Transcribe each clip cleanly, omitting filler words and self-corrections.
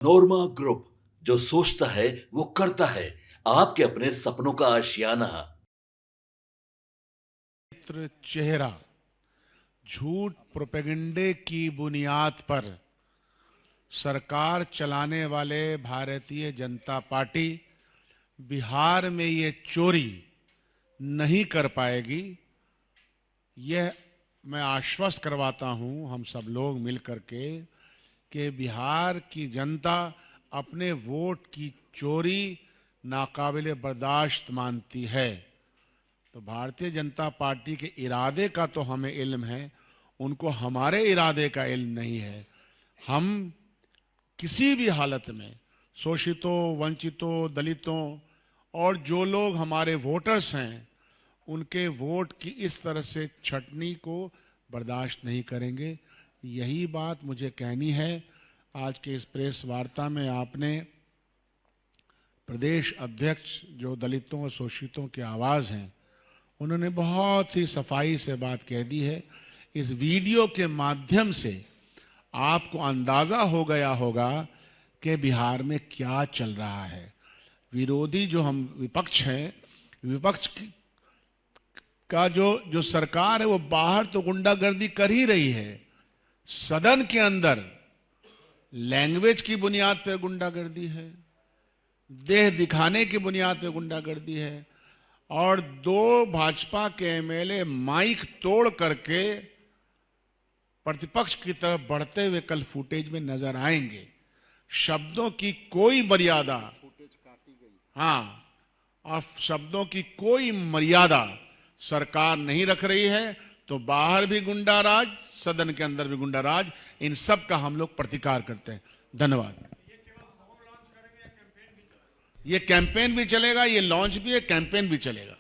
नोरमा group, जो सोचता है वो करता है। आपके अपने सपनों का आशियाना। चेहरा झूठ प्रोपेगेंडे की बुनियाद पर सरकार चलाने वाले भारतीय जनता पार्टी बिहार में ये चोरी नहीं कर पाएगी। यह मैं आश्वस्त करवाता हूं हम सब लोग मिलकर के कि बिहार की जनता अपने वोट की चोरी नाकाबिले बर्दाश्त मानती है। तो भारतीय जनता पार्टी के इरादे का तो हमें इल्म है, उनको हमारे इरादे का इल्म नहीं है। हम किसी भी हालत में शोषितों, वंचितों, दलितों और जो लोग हमारे वोटर्स हैं उनके वोट की इस तरह से छटनी को बर्दाश्त नहीं करेंगे। यही बात मुझे कहनी है। आज के इस प्रेस वार्ता में आपने प्रदेश अध्यक्ष जो दलितों और शोषितों की आवाज़ हैं, उन्होंने बहुत ही सफाई से बात कह दी है। इस वीडियो के माध्यम से आपको अंदाजा हो गया होगा कि बिहार में क्या चल रहा है। विरोधी जो हम विपक्ष है, विपक्ष का जो सरकार है वो बाहर तो गुंडागर्दी कर ही रही है, सदन के अंदर लैंग्वेज की बुनियाद पर गुंडागर्दी है, देह दिखाने की बुनियाद पर गुंडागर्दी है। और दो भाजपा के एमएलए माइक तोड़ करके प्रतिपक्ष की तरफ बढ़ते हुए कल फुटेज में नजर आएंगे। शब्दों की कोई मर्यादा, हाँ, और शब्दों की कोई मर्यादा सरकार नहीं रख रही है। तो बाहर भी गुंडाराज, सदन के अंदर भी गुंडाराज, इन सब का हम लोग प्रतिकार करते हैं। धन्यवाद। ये कैंपेन भी चलेगा, ये लॉन्च भी है, कैंपेन भी चलेगा।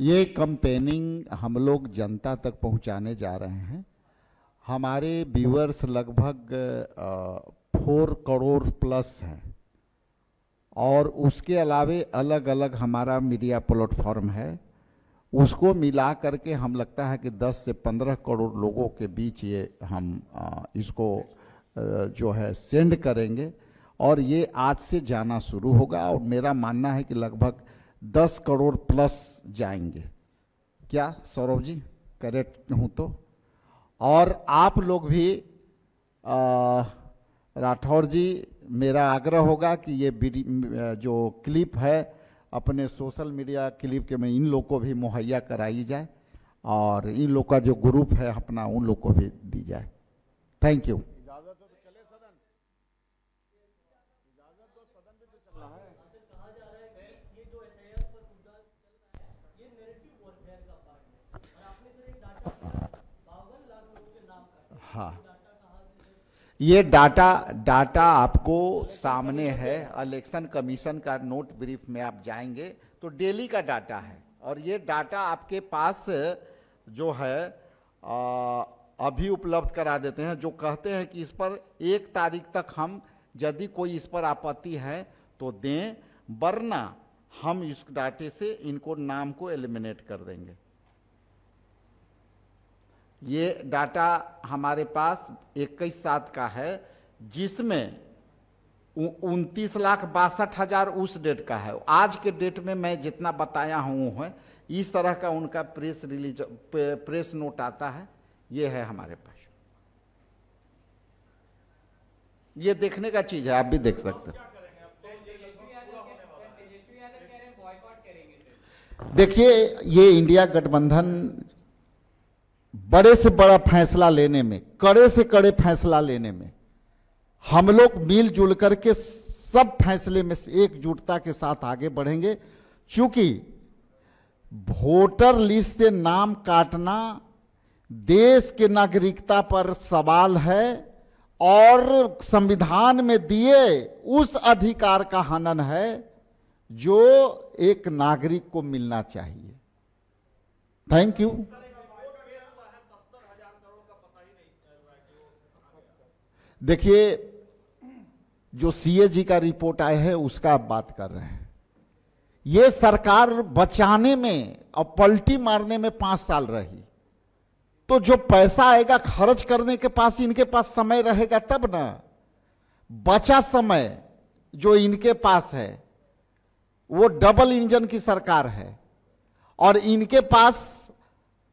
ये कैंपेनिंग हम लोग जनता तक पहुंचाने जा रहे हैं। हमारे व्यूअर्स लगभग 4 करोड़ प्लस हैं और उसके अलावे अलग अलग हमारा मीडिया प्लेटफॉर्म है। उसको मिला करके हम लगता है कि 10 से 15 करोड़ लोगों के बीच ये हम इसको जो है सेंड करेंगे और ये आज से जाना शुरू होगा। और मेरा मानना है कि लगभग 10 करोड़ प्लस जाएंगे। क्या सौरभ जी करेक्ट हूं तो? और आप लोग भी राठौर जी, मेरा आग्रह होगा कि ये जो क्लिप है अपने सोशल मीडिया क्लिप के में इन लोग को भी मुहैया कराई जाए और इन लोग का जो ग्रुप है अपना उन लोग को भी दी जाए। Thank you. हाँ, ये डाटा आपको सामने है। इलेक्शन कमीशन का नोट ब्रीफ में आप जाएंगे तो डेली का डाटा है और ये डाटा आपके पास जो है अभी उपलब्ध करा देते हैं। जो कहते हैं कि इस पर 1 तारीख तक हम यदि कोई इस पर आपत्ति है तो दें, वरना हम इस डाटे से इनको नाम को एलिमिनेट कर देंगे। ये डाटा हमारे पास 21/7 का है, जिसमें 29,62,000 उस डेट का है। आज के डेट में मैं जितना बताया हूं है, इस तरह का उनका प्रेस नोट आता है। ये है हमारे पास। ये देखने का चीज है, आप भी देख सकते हैं। देखिए, ये इंडिया गठबंधन बड़े से बड़ा फैसला लेने में, कड़े से कड़े फैसला लेने में हम लोग मिलजुल करके सब फैसले में एकजुटता के साथ आगे बढ़ेंगे। क्योंकि वोटर लिस्ट से नाम काटना देश के नागरिकता पर सवाल है और संविधान में दिए उस अधिकार का हनन है जो एक नागरिक को मिलना चाहिए। Thank you. देखिए, जो सीएजी का रिपोर्ट आया है उसका आप बात कर रहे हैं। ये सरकार बचाने में और पलटी मारने में 5 साल रही, तो जो पैसा आएगा खर्च करने के पास इनके पास समय रहेगा तब ना। बचा समय जो इनके पास है वो डबल इंजन की सरकार है और इनके पास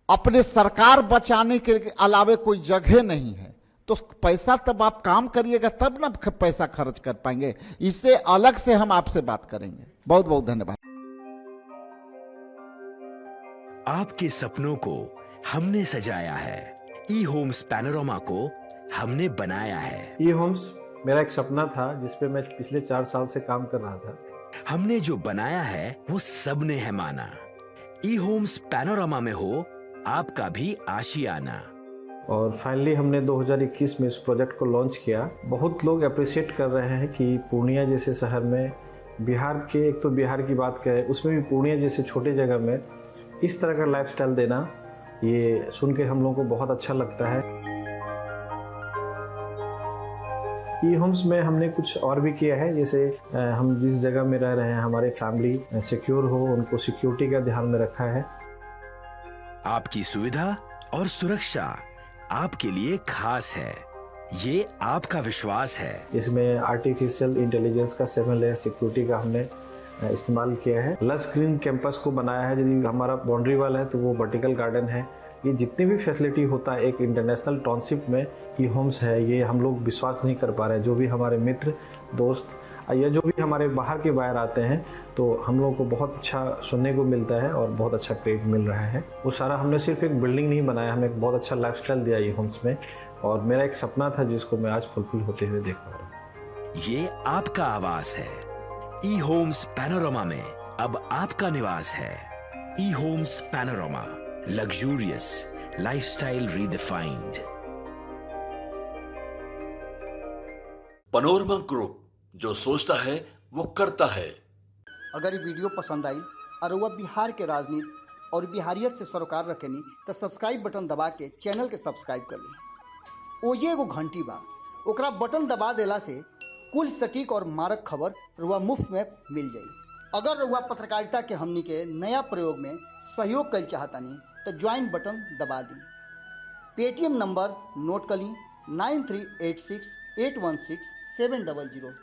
अपने सरकार बचाने के अलावे कोई जगह नहीं है, तो पैसा तब आप काम करिएगा तब ना पैसा खर्च कर पाएंगे। इससे अलग से हम आपसे बात करेंगे। बहुत बहुत धन्यवाद। आपके सपनों को हमने सजाया है, ई होम्स पैनोरमा को हमने बनाया है। ई होम्स मेरा एक सपना था जिस पे मैं पिछले 4 साल से काम कर रहा था। हमने जो बनाया है वो सबने है माना। ई होम्स पैनोरमा में हो आपका भी आशियाना। और फाइनली हमने 2021 में इस प्रोजेक्ट को लॉन्च किया। बहुत लोग अप्रिशिएट कर रहे हैं कि पूर्णिया जैसे शहर में, बिहार के, एक तो बिहार की बात करें उसमें भी पूर्णिया जैसे छोटे जगह में इस तरह का लाइफस्टाइल देना, ये सुन के हम लोगों को बहुत अच्छा लगता है। ई होम्स में हमने कुछ और भी किया है, जैसे हम जिस जगह में रह रहे हैं हमारे फैमिली सिक्योर हो, उनको सिक्योरिटी का ध्यान में रखा है। आपकी सुविधा और सुरक्षा आपके लिए खास है, ये आपका विश्वास है। इसमें आर्टिफिशियल इंटेलिजेंस का 7 लेयर सिक्योरिटी का हमने इस्तेमाल किया है। लस ग्रीन कैंपस को बनाया है। यदि हमारा बाउंड्री वाल है तो वो वर्टिकल गार्डन है। ये जितनी भी फैसिलिटी होता है एक इंटरनेशनल टाउनशिप में ई होम्स है, ये हम लोग विश्वास नहीं कर पा रहे हैं। जो भी हमारे मित्र दोस्त या जो भी हमारे बाहर के बाहर आते हैं तो हम लोगों को बहुत अच्छा सुनने को मिलता है और बहुत अच्छा क्रेडिट मिल रहा है। वो सारा हमने सिर्फ एक बिल्डिंग नहीं बनाया, हमें एक बहुत अच्छा लाइफस्टाइल दिया ई होम्स में, और मेरा एक सपना था जिसको मैं आज फुलफिल होते हुए देख पा रहा हूँ। ये आपका आवास है। ई होम्स पैनोरमा में अब आपका निवास है। E Homes Panorama, luxurious lifestyle redefined. Panorama Group, जो सोचता है वो करता है। अगर ये वीडियो पसंद आई और वह बिहार के राजनीति और बिहारियत से सरोकार रखेनी तो सब्सक्राइब बटन दबा के चैनल के सब्सक्राइब कर ली। ओजे एगो घंटी बा, ओकरा बटन दबा देला से कुल सटीक और मारक खबर रुआ मुफ्त में मिल जाई। अगर रुआ पत्रकारिता के हमनी के नया प्रयोग में सहयोग कर चाहतानी तो ज्वाइन बटन दबा दी। पेटीएम नंबर नोट कर ली 9386 816 700।